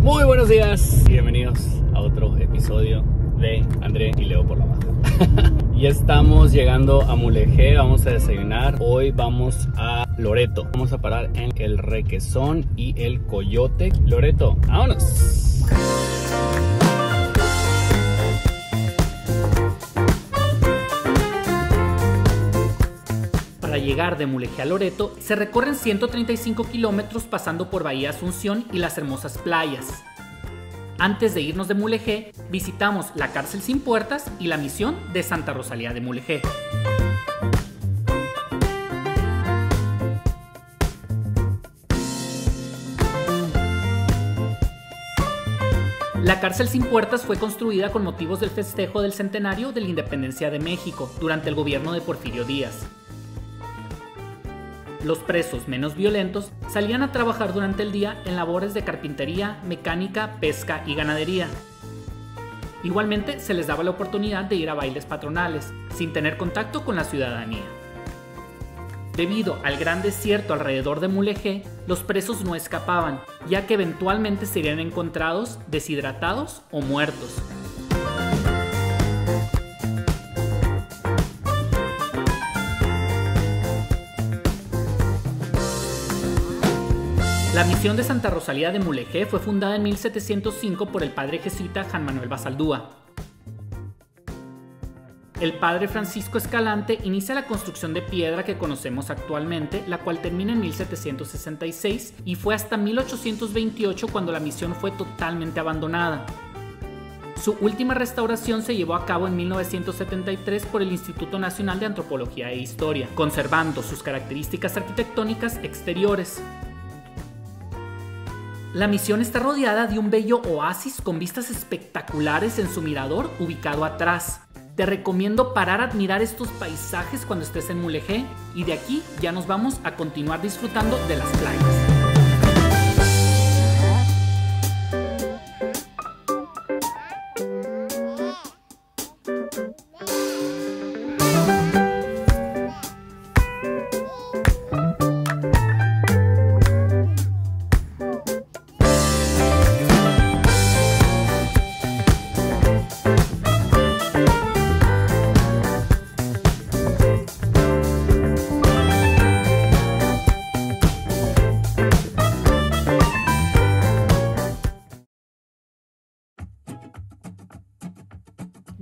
Muy buenos días y bienvenidos a otro episodio de André y Leo por la Baja. Ya estamos llegando a Mulegé, vamos a desayunar. Hoy vamos a Loreto. Vamos a parar en el Requesón y el Coyote. Loreto, vámonos. Para llegar de Mulegé a Loreto se recorren 135 kilómetros pasando por Bahía Asunción y las hermosas playas. Antes de irnos de Mulegé, visitamos la cárcel sin puertas y la misión de Santa Rosalía de Mulegé. La cárcel sin puertas fue construida con motivos del festejo del centenario de la independencia de México durante el gobierno de Porfirio Díaz. Los presos menos violentos salían a trabajar durante el día en labores de carpintería, mecánica, pesca y ganadería. Igualmente se les daba la oportunidad de ir a bailes patronales, sin tener contacto con la ciudadanía. Debido al gran desierto alrededor de Mulegé, los presos no escapaban, ya que eventualmente serían encontrados deshidratados o muertos. La misión de Santa Rosalía de Mulegé fue fundada en 1705 por el padre jesuita Juan Manuel Basaldúa. El padre Francisco Escalante inicia la construcción de piedra que conocemos actualmente, la cual termina en 1766 y fue hasta 1828 cuando la misión fue totalmente abandonada. Su última restauración se llevó a cabo en 1973 por el Instituto Nacional de Antropología e Historia, conservando sus características arquitectónicas exteriores. La misión está rodeada de un bello oasis con vistas espectaculares en su mirador ubicado atrás. Te recomiendo parar a admirar estos paisajes cuando estés en Mulegé y de aquí ya nos vamos a continuar disfrutando de las playas.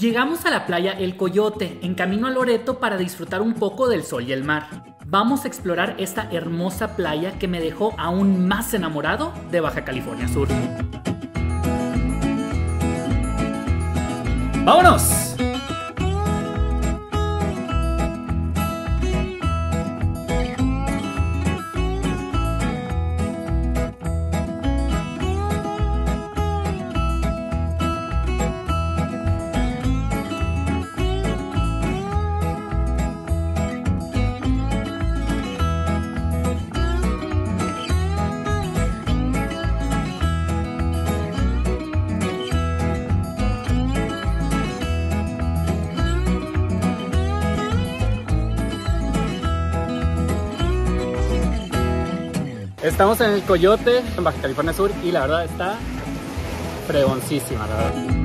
Llegamos a la playa El Coyote, en camino a Loreto para disfrutar un poco del sol y el mar. Vamos a explorar esta hermosa playa que me dejó aún más enamorado de Baja California Sur. ¡Vámonos! Estamos en el Coyote, en Baja California Sur, y la verdad está fregoncísima, la verdad.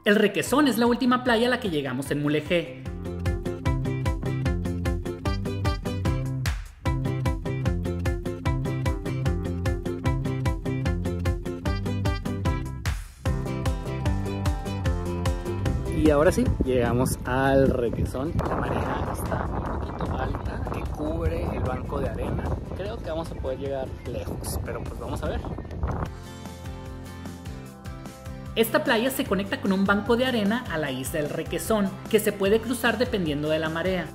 El Requesón es la última playa a la que llegamos en Mulegé. Y ahora sí, llegamos al Requesón. La marea está un poquito alta, que cubre el banco de arena. Creo que vamos a poder llegar lejos, pero pues vamos a ver. Esta playa se conecta con un banco de arena a la isla del Requesón, que se puede cruzar dependiendo de la marea.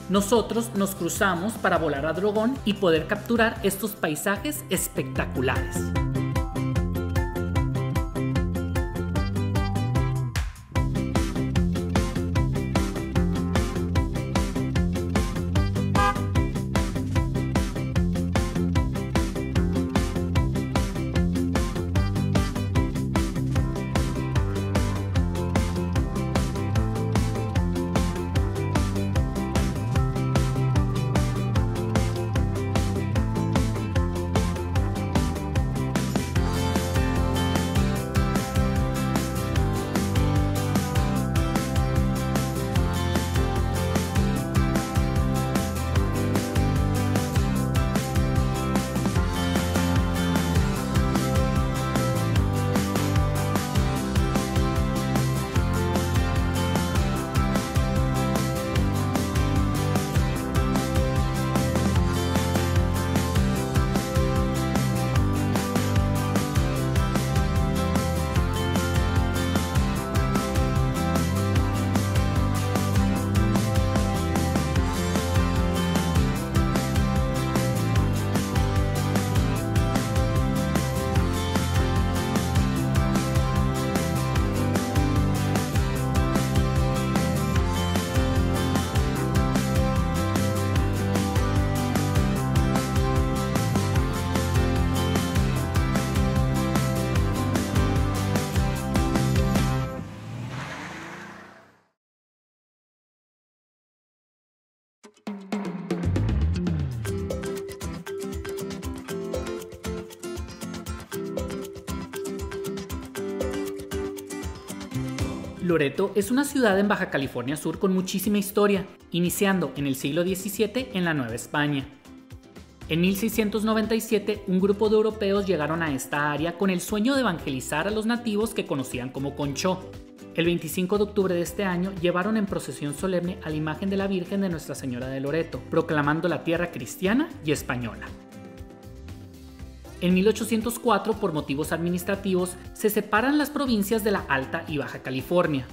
Nosotros nos cruzamos para volar a Drogón y poder capturar estos paisajes espectaculares. Loreto es una ciudad en Baja California Sur con muchísima historia, iniciando en el siglo XVII en la Nueva España. En 1697, un grupo de europeos llegaron a esta área con el sueño de evangelizar a los nativos que conocían como Conchó. El 25 de octubre de este año llevaron en procesión solemne a la imagen de la Virgen de Nuestra Señora de Loreto, proclamando la tierra cristiana y española. En 1804, por motivos administrativos, se separan las provincias de la Alta y Baja California.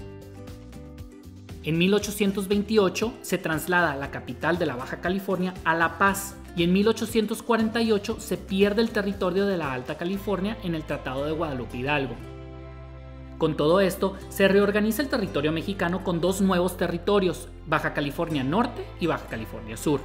En 1828 se traslada la capital de la Baja California a La Paz y en 1848 se pierde el territorio de la Alta California en el Tratado de Guadalupe Hidalgo. Con todo esto, se reorganiza el territorio mexicano con dos nuevos territorios, Baja California Norte y Baja California Sur.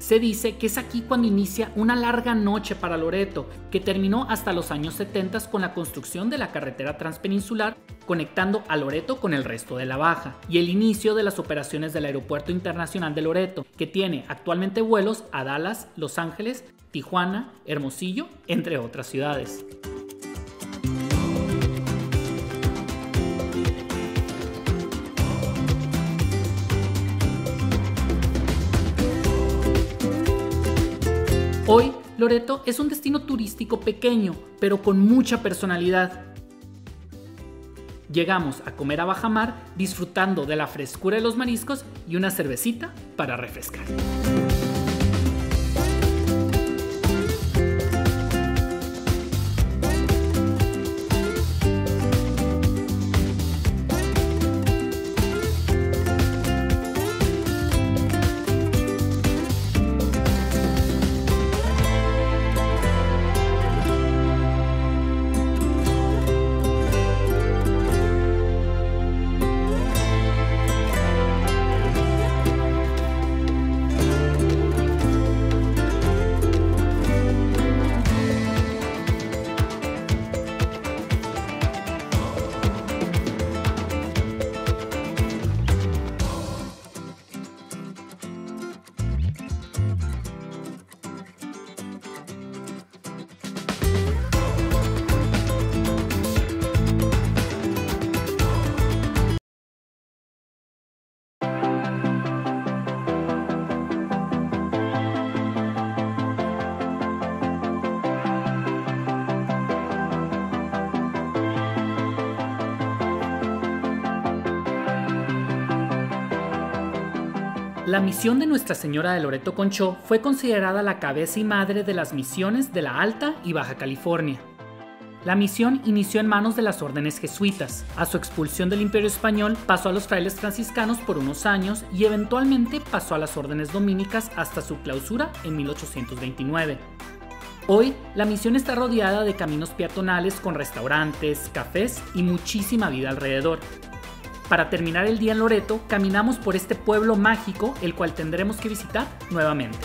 Se dice que es aquí cuando inicia una larga noche para Loreto, que terminó hasta los años 70 con la construcción de la carretera transpeninsular conectando a Loreto con el resto de la Baja, y el inicio de las operaciones del Aeropuerto Internacional de Loreto, que tiene actualmente vuelos a Dallas, Los Ángeles, Tijuana, Hermosillo, entre otras ciudades. Hoy, Loreto es un destino turístico pequeño, pero con mucha personalidad. Llegamos a comer a bajamar disfrutando de la frescura de los mariscos y una cervecita para refrescar. La misión de Nuestra Señora de Loreto Conchó fue considerada la cabeza y madre de las misiones de la Alta y Baja California. La misión inició en manos de las órdenes jesuitas. A su expulsión del Imperio Español pasó a los frailes franciscanos por unos años y eventualmente pasó a las órdenes dominicas hasta su clausura en 1829. Hoy, la misión está rodeada de caminos peatonales con restaurantes, cafés y muchísima vida alrededor. Para terminar el día en Loreto, caminamos por este pueblo mágico, el cual tendremos que visitar nuevamente.